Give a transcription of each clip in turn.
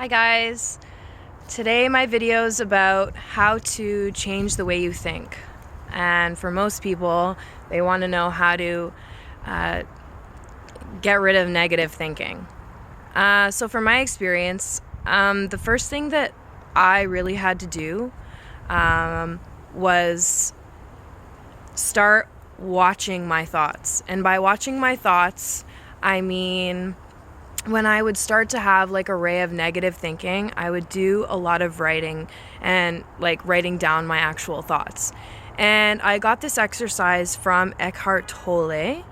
Hi guys! Today my video is about how to change the way you think. And for most people, they want to know how to get rid of negative thinking. So from my experience, the first thing that I really had to do was start watching my thoughts. And by watching my thoughts, I mean when I would start to have like a ray of negative thinking, I would do a lot of writing and like writing down my actual thoughts. And I got this exercise from Eckhart Tolle,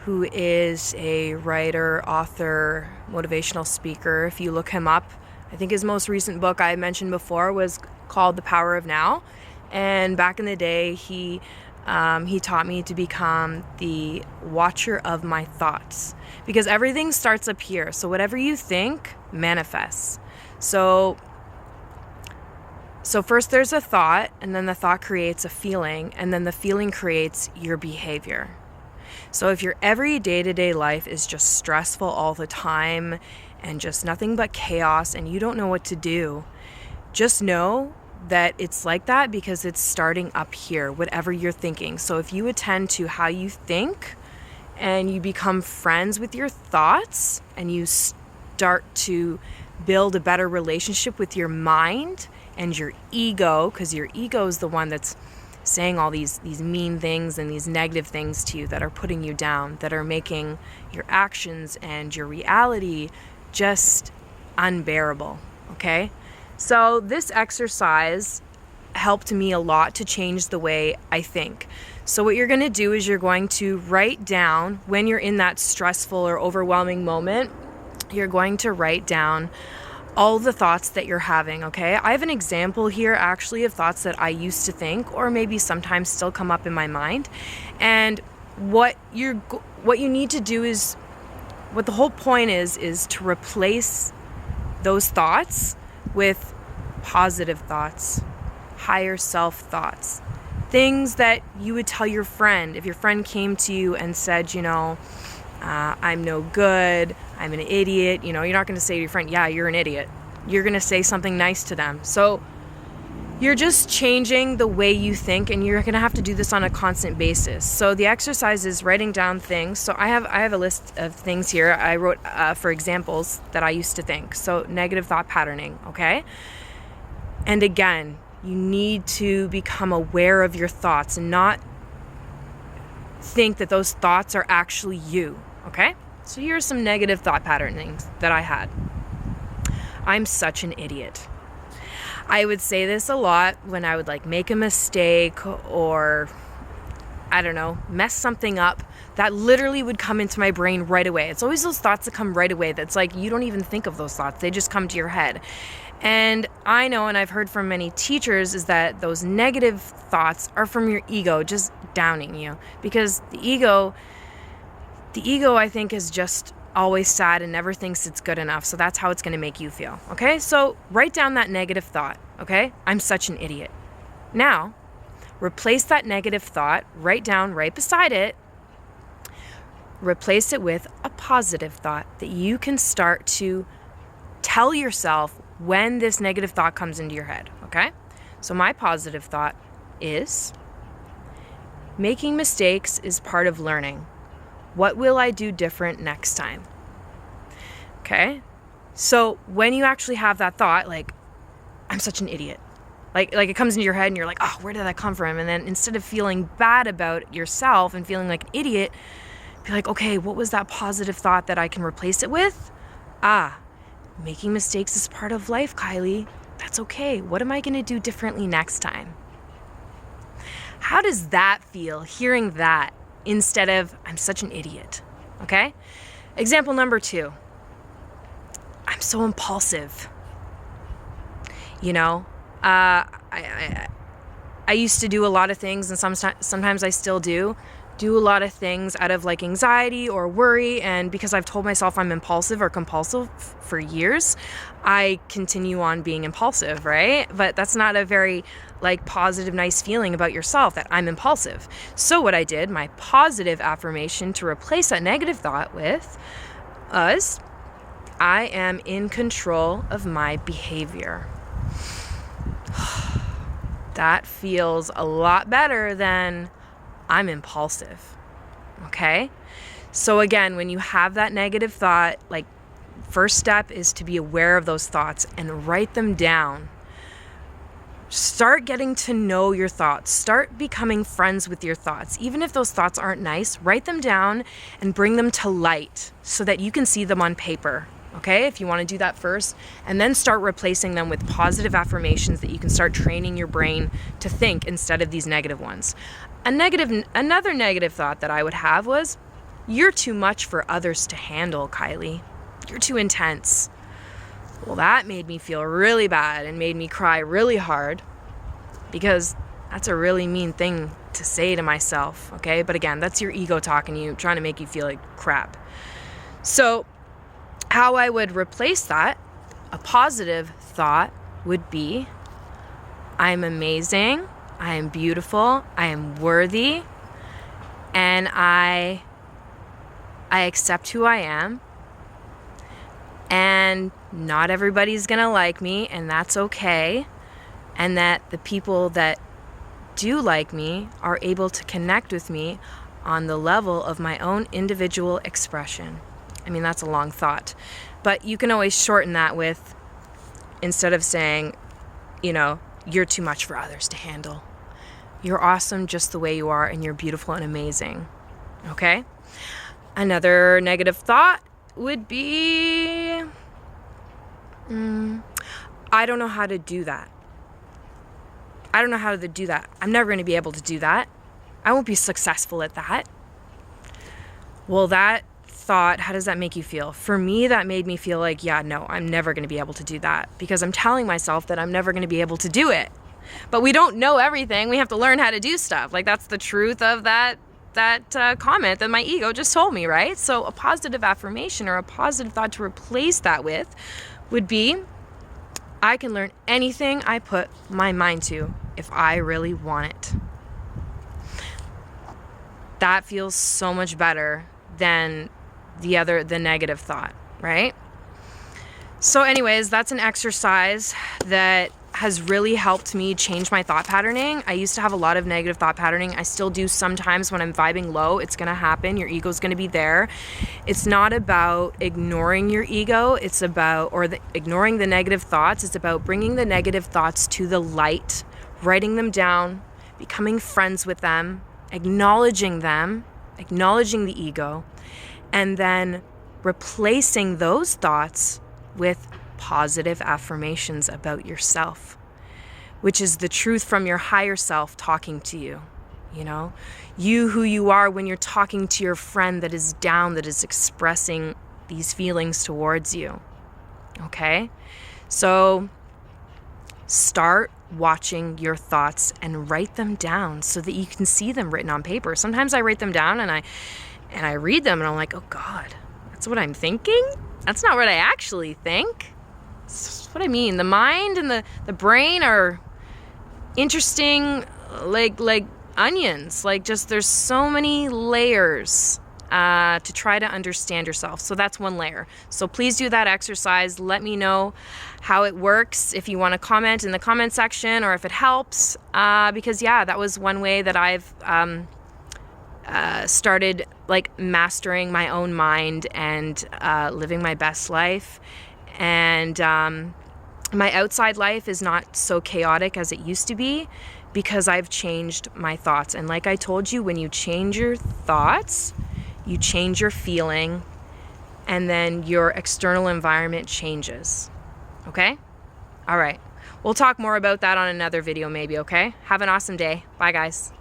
who is a writer, author, motivational speaker. If you look him up, I think his most recent book I mentioned before was called The Power of Now. And back in the day, he taught me to become the watcher of my thoughts, because everything starts up here. So whatever you think manifests. So first there's a thought, and then the thought creates a feeling, and then the feeling creates your behavior. So if your every day-to-day life is just stressful all the time and just nothing but chaos and you don't know what to do, just know that it's like that because it's starting up here, whatever you're thinking. So if you attend to how you think and you become friends with your thoughts and you start to build a better relationship with your mind and your ego, because your ego is the one that's saying all these mean things and these negative things to you that are putting you down, that are making your actions and your reality just unbearable, okay? So this exercise helped me a lot to change the way I think. So what you're going to do is you're going to write down, when you're in that stressful or overwhelming moment, you're going to write down all the thoughts that you're having, okay? I have an example here actually of thoughts that I used to think, or maybe sometimes still come up in my mind. And what you need to do is, what the whole point is to replace those thoughts with positive thoughts, higher self thoughts, things that you would tell your friend. If your friend came to you and said, I'm no good, I'm an idiot, you're not going to say to your friend, yeah, you're an idiot. You're going to say something nice to them. So you're just changing the way you think, and you're going to have to do this on a constant basis. So the exercise is writing down things. So I have a list of things here I wrote for examples that I used to think. So negative thought patterning, okay? And again, you need to become aware of your thoughts and not think that those thoughts are actually you, okay? So here's some negative thought patternings that I had. I'm such an idiot. I would say this a lot when I would make a mistake or, I don't know, mess something up. That literally would come into my brain right away. It's always those thoughts that come right away. That's like, you don't even think of those thoughts. They just come to your head. And I know, and I've heard from many teachers, is that those negative thoughts are from your ego, just downing you. Because the ego, I think, is just always sad and never thinks it's good enough. So that's how it's going to make you feel. Okay? So write down that negative thought. Okay? I'm such an idiot. Now, replace that negative thought, write down right beside it, replace it with a positive thought that you can start to tell yourself when this negative thought comes into your head. Okay? So my positive thought is, making mistakes is part of learning. What will I do different next time? Okay? So when you actually have that thought, I'm such an idiot. Like it comes into your head and you're like, oh, where did that come from? And then instead of feeling bad about yourself and feeling like an idiot, be like, okay, what was that positive thought that I can replace it with? Making mistakes is part of life, Kylie. That's okay. What am I going to do differently next time? How does that feel, hearing that? Instead of, I'm such an idiot, okay? Example number 2. I'm so impulsive. I used to do a lot of things, and sometimes I still do a lot of things out of anxiety or worry, and because I've told myself I'm impulsive or compulsive for years, I continue on being impulsive, right? But that's not a very positive, nice feeling about yourself, that I'm impulsive. So what I did, my positive affirmation to replace that negative thought with was, I am in control of my behavior. That feels a lot better than I'm impulsive. Okay? So again, when you have that negative thought, like, first step is to be aware of those thoughts and write them down. Start getting to know your thoughts. Start becoming friends with your thoughts. Even if those thoughts aren't nice, write them down and bring them to light so that you can see them on paper. Okay, if you want to do that first, and then start replacing them with positive affirmations that you can start training your brain to think instead of these negative ones. Another negative thought that I would have was, you're too much for others to handle, Kylie. You're too intense. Well, that made me feel really bad and made me cry really hard, because that's a really mean thing to say to myself, okay? But again, that's your ego talking to you, trying to make you feel like crap. So how I would replace that, a positive thought would be, I'm amazing, I am beautiful, I am worthy, and I accept who I am, and not everybody's gonna like me, and that's okay, and that the people that do like me are able to connect with me on the level of my own individual expression. I mean, that's a long thought, but you can always shorten that with, instead of saying, you're too much for others to handle, you're awesome just the way you are, and you're beautiful and amazing. Okay? Another negative thought would be, I don't know how to do that. I don't know how to do that. I'm never going to be able to do that. I won't be successful at that. Well, that thought, how does that make you feel? For me, that made me feel like, yeah, no, I'm never going to be able to do that, because I'm telling myself that I'm never going to be able to do it. But we don't know everything. We have to learn how to do stuff. Like, that's the truth of that comment that my ego just told me, right? So a positive affirmation or a positive thought to replace that with would be, I can learn anything I put my mind to if I really want it. That feels so much better than the negative thought, right? So anyways, that's an exercise that has really helped me change my thought patterning. I used to have a lot of negative thought patterning. I still do sometimes when I'm vibing low. It's gonna happen. Your ego's gonna be there. It's not about ignoring your ego. It's about, ignoring the negative thoughts. It's about bringing the negative thoughts to the light, writing them down, becoming friends with them, acknowledging them, acknowledging the ego, and then replacing those thoughts with positive affirmations about yourself, which is the truth from your higher self talking to you. You who you are when you're talking to your friend that is down, that is expressing these feelings towards you. Okay? So start watching your thoughts and write them down so that you can see them written on paper. Sometimes I write them down and I read them and I'm like, oh God, that's what I'm thinking? That's not what I actually think. That's what I mean. The mind and the brain are interesting, like onions. Like, just, there's so many layers to try to understand yourself. So that's one layer. So please do that exercise. Let me know how it works. If you want to comment in the comment section, or if it helps, because that was one way that I've started like mastering my own mind and living my best life. And my outside life is not so chaotic as it used to be, because I've changed my thoughts. And like I told you, when you change your thoughts, you change your feeling, and then your external environment changes. Okay? All right. We'll talk more about that on another video maybe, okay? Have an awesome day. Bye, guys.